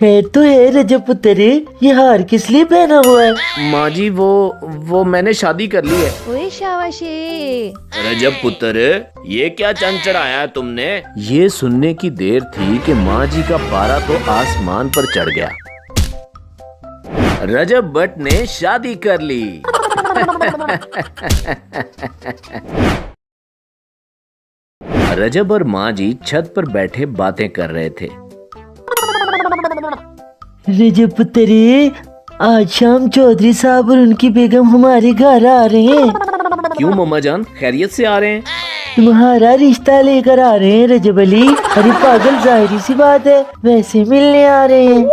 खैर तो है रजब पुत्र, ये हार किस लिए पहना हुआ है? माँ जी वो मैंने शादी कर ली है। ओए शाबाशी। रजब पुत्र, ये क्या चंद चढ़ाया है तुमने? ये सुनने की देर थी कि माँ जी का पारा तो आसमान पर चढ़ गया। रजब भट्ट ने शादी कर ली। रजब और माँ जी छत पर बैठे बातें कर रहे थे। रजब पुत्र, आज शाम चौधरी साहब और उनकी बेगम हमारे घर आ रहे हैं। क्यों मम्मा जान, खैरियत से आ रहे हैं? तुम्हारा रिश्ता लेकर आ रहे हैं रजब अली। अरे पागल, जाहिर सी बात है, वैसे मिलने आ रहे हैं।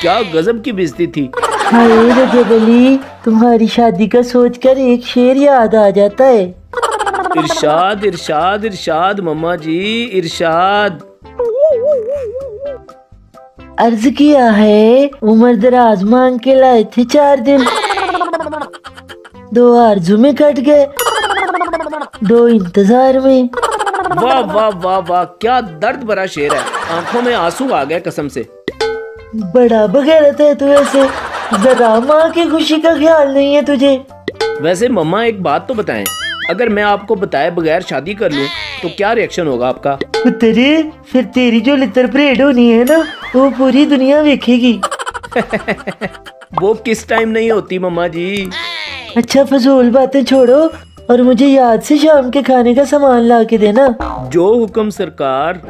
क्या गजब की बेइज्जती थी। हाय रजब अली, तुम्हारी शादी का सोचकर एक शेर याद आ जाता है। इरशाद इरशाद इरशाद मम्मा जी, इरशाद। अर्ज किया है, उम्र दराज मांग के लाए थे 4 दिन, 2 आरज़ू में कट गए, 2 इंतजार में। वाह वाह वाह वाह, क्या दर्द भरा शेर है। आंखों में आंसू आ गए कसम से। बड़ा बगैरत है तू ऐसे, जरा माँ की खुशी का ख्याल नहीं है तुझे। वैसे मम्मा एक बात तो बताएं, अगर मैं आपको बताए बगैर शादी कर लूं तो क्या रिएक्शन होगा आपका? तेरे फिर तेरी जो लितर परेड होनी है ना, वो पूरी दुनिया देखेगी। वो किस टाइम नहीं होती मम्मा जी। अच्छा फजूल बातें छोड़ो और मुझे याद से शाम के खाने का सामान ला के देना। जो हुक्म सरकार।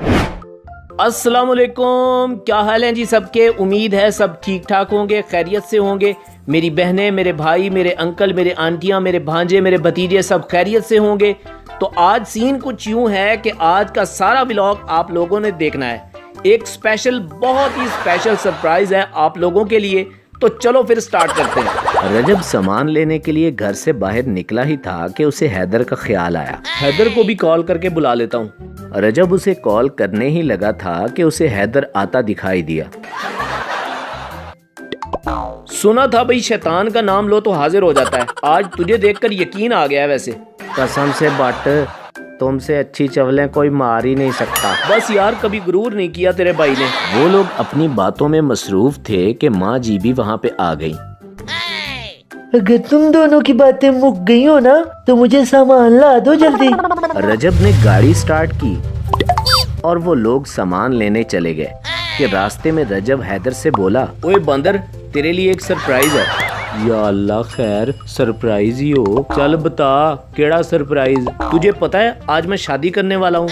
अस्सलाम वालेकुम, क्या हाल है जी सबके? उम्मीद है सब ठीक ठाक होंगे, खैरियत से होंगे। मेरी बहनें, मेरे भाई, मेरे अंकल, मेरे आंटियां, मेरे भांजे, मेरे भतीजे सब खैरियत से होंगे। तो आज सीन कुछ यूं है कि आज का सारा व्लॉग आप लोगों ने देखना है। एक स्पेशल, बहुत ही स्पेशल सरप्राइज है आप लोगों के लिए। तो चलो फिर स्टार्ट करते हैं। रजब सामान लेने के लिए घर से बाहर निकला ही था कि उसे हैदर का ख्याल आया। हैदर को भी कॉल करके बुला लेता हूँ। रजब उसे कॉल करने ही लगा था कि उसे हैदर आता दिखाई दिया। सुना था भाई, शैतान का नाम लो तो हाजिर हो जाता है। आज तुझे देखकर यकीन आ गया है। वैसे कसम से बट, तुमसे अच्छी चवलें कोई मार ही नहीं सकता। बस यार, कभी गुरूर नहीं किया तेरे भाई ने। वो लोग अपनी बातों में मसरूफ थे कि माँ जी भी वहाँ पे आ गई। अगर तुम दोनों की बातें मुक गई हो ना, तो मुझे सामान ला दो जल्दी। रजब ने गाड़ी स्टार्ट की और वो लोग सामान लेने चले गए कि रास्ते में रजब हैदर से बोला, ओए बंदर, तेरे लिए एक सरप्राइज है। या अल्लाह, खैर सरप्राइज ही हो। चल बता, केड़ा सरप्राइज? तुझे पता है आज मैं शादी करने वाला हूँ।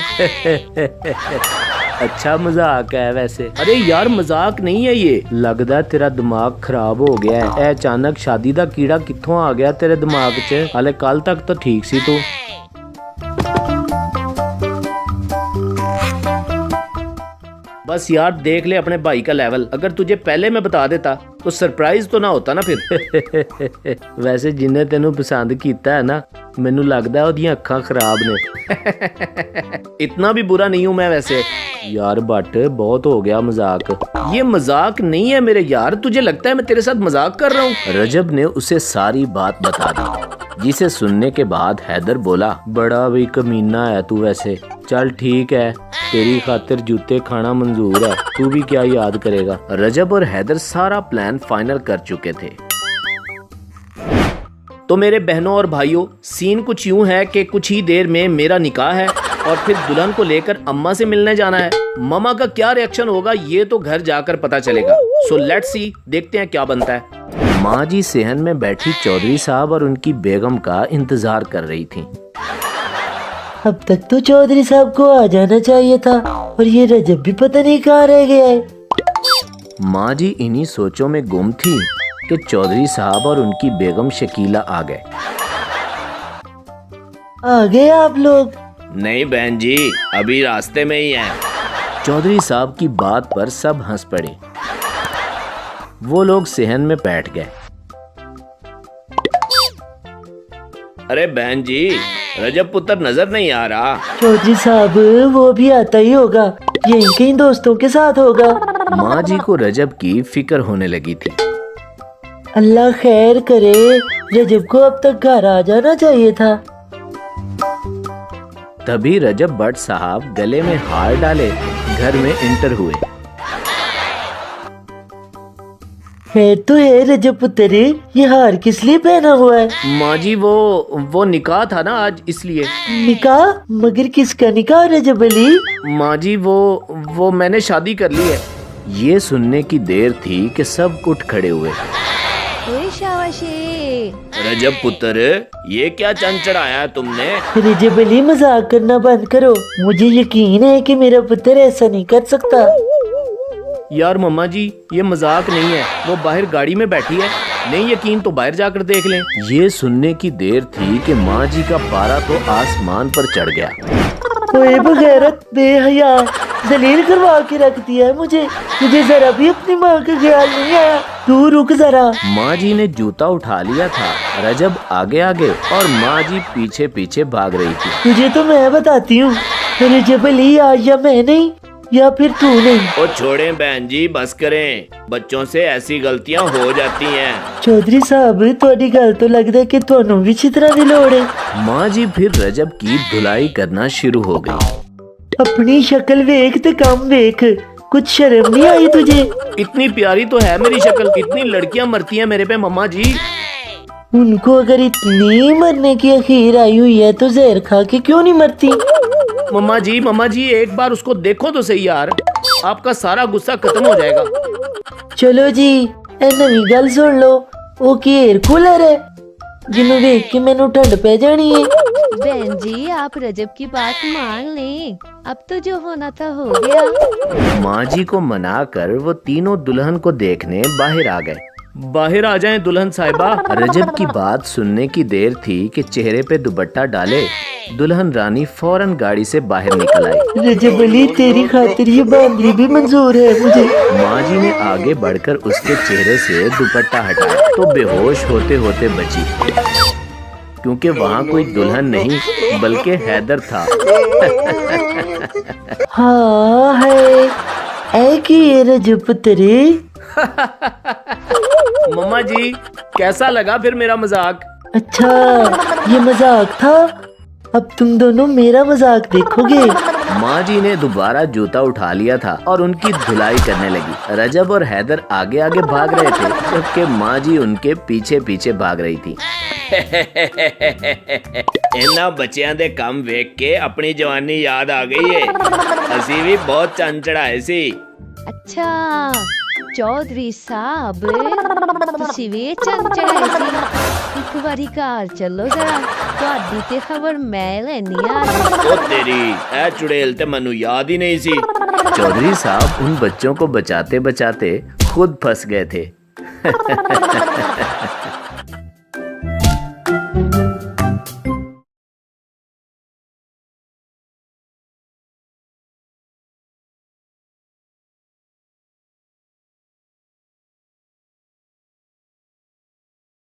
अच्छा मजाक है वैसे। अरे यार मजाक नहीं है ये। लगदा तेरा दिमाग खराब हो गया है। अचानक शादी दा कीड़ा कित्थों आ गया तेरे दिमाग च? हाले कल तक तो ठीक सी तू। बस यार देख ले अपने भाई का लेवल। अगर तुझे पहले मैं बता देता तो सरप्राइज तो ना होता ना फिर। वैसे जिन्हें तेनू पसंद कीता है ना, मैनू लगदा ओदियां अखां खराब ने। इतना भी बुरा नहीं हूं मैं वैसे। यार बट बहुत हो गया मजाक। ये मजाक नहीं है मेरे यार, तुझे लगता है मैं तेरे साथ मजाक कर रहा हूँ? रजब ने उसे सारी बात बता दी, जिसे सुनने के बाद हैदर बोला, बड़ा भी कमीना है तू वैसे। चल ठीक है, तेरी खातिर जूते खाना मंजूर है, तू भी क्या याद करेगा। रजब और हैदर सारा प्लान फाइनल कर चुके थे। तो मेरे बहनों और भाइयों, सीन कुछ यूं है कि कुछ ही देर में मेरा निकाह है और फिर दुल्हन को लेकर अम्मा से मिलने जाना है। मम्मा का क्या रिएक्शन होगा ये तो घर जाकर पता चलेगा। सो लेट्स सी, देखते हैं क्या बनता है। माँ जी सेहन में बैठी चौधरी साहब और उनकी बेगम का इंतजार कर रही थी। अब तक तो चौधरी साहब को आ जाना चाहिए था, और ये रजब भी पता नहीं कहाँ रह गया है। माँ जी इन्हीं सोचों में गुम थी कि चौधरी साहब और उनकी बेगम शकीला आ गए। आ गए आप लोग? नहीं बहन जी, अभी रास्ते में ही हैं। चौधरी साहब की बात पर सब हंस पड़े। वो लोग सेहन में बैठ गए। अरे बहन जी, रजब पुत्र नजर नहीं आ रहा। चौधरी साहब वो भी आता ही होगा, यहीं कहीं दोस्तों के साथ होगा। माँ जी को रजब की फिक्र होने लगी थी। अल्लाह खैर करे, रजब को अब तक घर आ जाना चाहिए था। तभी रजब भट्ट साहब गले में हार डाले घर में इंटर हुए। है तो है रजब पुत्र, ये हार किस लिए पहना हुआ है? माँ जी वो निकाह था ना आज, इसलिए। निकाह? मगर किसका निकाह रजब अली? माँ जी वो मैंने शादी कर ली है। ये सुनने की देर थी कि सब उठ खड़े हुए। शाबाशी। रजब पुत्र, ये क्या चंद चढ़ाया है तुमने? रजब अली मजाक करना बंद करो, मुझे यकीन है कि मेरा पुत्र ऐसा नहीं कर सकता। यार मम्मा जी, ये मजाक नहीं है, वो बाहर गाड़ी में बैठी है। नहीं यकीन तो बाहर जाकर देख लें। ये सुनने की देर थी कि माँ जी का पारा तो आसमान पर चढ़ गया। ओए बगैरत बेहया, जलील करवा के रख दिया है मुझे। तुझे जरा भी अपनी माँ का ख्याल नहीं आया? तू रुक जरा। माँ जी ने जूता उठा लिया था। रजब आगे आगे और माँ जी पीछे पीछे भाग रही थी। तुझे तो मैं बताती हूँ, रजब अली आज या मैं नहीं या फिर तू नहीं। ओ छोड़ें बहन जी, बस करें, बच्चों से ऐसी गलतियाँ हो जाती हैं। चौधरी साहब, थोड़ी गल तो लगता है कि ਤੁਹਾਨੂੰ भी चित्रा की लोड़ है। माँ जी फिर रजब की धुलाई करना शुरू हो गई। अपनी शक्ल वेख ते काम वेख, कुछ शर्म नहीं आई तुझे? इतनी प्यारी तो है मेरी शक्ल, कितनी लड़कियाँ मरती हैं मेरे पे मम्मा जी। उनको अगर इतनी मरने की अखीर आई हुई है तो जहर खा के क्यों नहीं मरती? मम्मा जी एक बार उसको देखो तो सही यार, आपका सारा गुस्सा खत्म हो जाएगा। चलो जी, ए नवी गल सुन लो, वो की एयर कूलर है जिन्हें देख के मैनू ठंड पै जानी है। बहन जी, आप रजब की बात मान लें, अब तो जो होना था हो गया। माँ जी को मनाकर वो तीनों दुल्हन को देखने बाहर आ गए। बाहर आ जाएं दुल्हन साहिबा। रजब की बात सुनने की देर थी कि चेहरे पे दुपट्टा डाले दुल्हन रानी फौरन गाड़ी से बाहर निकल आई। रजब अली, तेरी खातिर ये बांधनी भी मंजूर है मुझे। माँ जी ने आगे बढ़कर उसके चेहरे से दुपट्टा हटाया तो बेहोश होते होते बची, क्योंकि वहाँ कोई दुल्हन नहीं बल्कि हैदर था। हाँ है, ऐ की ये रजब पुत्र। मम्मा जी, कैसा लगा फिर मेरा मजाक? अच्छा, ये मजाक था, अब तुम दोनों मेरा मजाक देखोगे। माँ जी ने दोबारा जूता उठा लिया था और उनकी धुलाई करने लगी। रजब और हैदर आगे आगे भाग रहे थे, जबकि माँ जी उनके पीछे पीछे भाग रही थी। इन्हां बच्चियां दे काम वेख के अपनी जवानी याद आ गई है। असी भी बहुत चंद चढ़ाए सी। अच्छा चौधरी साहब, ਤੁਸੀਂ ਵੀ ਚੰਨ ਚੜਾਏ ਸੀ। ਇੱਕ ਵਾਰੀ ਘਰ ਚੱਲੋ ਜ਼ਰਾ, ਤੁਹਾਡੀ ਤੇ ਖਬਰ ਮੈਂ ਲੈਣੀ ਆ। ओ तेरी, ऐ चुड़ैल ते मनु याद ही नहीं सी। चौधरी साहब उन बच्चों को बचाते बचाते खुद फंस गए थे।